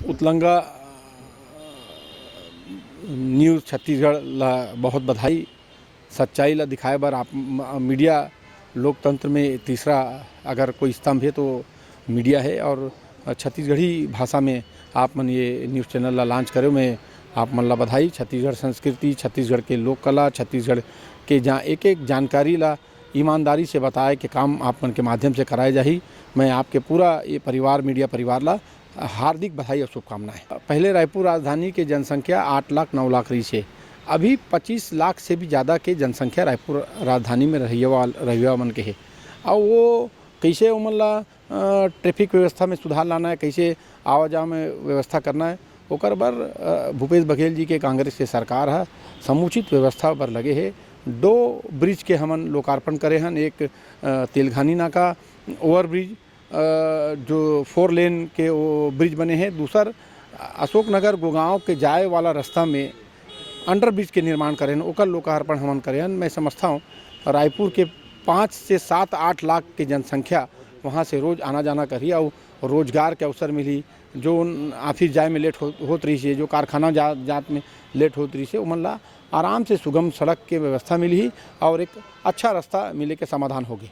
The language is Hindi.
उतलंगा न्यूज़ छत्तीसगढ़ ला बहुत बधाई। सच्चाई ला दिखाए बर आप मीडिया लोकतंत्र में तीसरा अगर कोई स्तंभ है तो मीडिया है, और छत्तीसगढ़ी भाषा में आप मन ये न्यूज़ चैनल ला लॉन्च करे, मैं आप मन ला बधाई। छत्तीसगढ़ संस्कृति, छत्तीसगढ़ के लोक कला, छत्तीसगढ़ के जहाँ एक एक जानकारी ला ईमानदारी से बताए के काम आप मन के माध्यम से कराए जाही। मैं आपके पूरा ये परिवार, मीडिया परिवार ला हार्दिक बधाई और शुभकामनाएं। पहले रायपुर राजधानी के जनसंख्या 8 लाख 9 लाख रही है, अभी 25 लाख से भी ज़्यादा के जनसंख्या रायपुर राजधानी में रहिया मन के है। और वो कैसे उमन ला ट्रैफिक व्यवस्था में सुधार लाना है, कैसे आवाजाही में व्यवस्था करना है, ओकर बर भूपेश बघेल जी के कांग्रेस के सरकार है समुचित व्यवस्था पर लगे है। 2 ब्रिज के हमन लोकार्पण करे हन, एक तेलघानी नाका ओवर ब्रिज जो 4 लेन के वो ब्रिज बने हैं, दूसर अशोकनगर गुड़गांव के जाए वाला रास्ता में अंडर ब्रिज के निर्माण करे हैं, ओकर लोकार्पण हमन करे हन। मैं समझता हूँ रायपुर के 5 से 7-8 लाख की जनसंख्या वहाँ से रोज़ आना जाना करी और रोजगार के अवसर मिली। जो ऑफिस जाए में लेट होत रही है, जो कारखाना जात में लेट होत रही है, उमन ला आराम से सुगम सड़क के व्यवस्था मिली और एक अच्छा रास्ता मिले के समाधान होगी।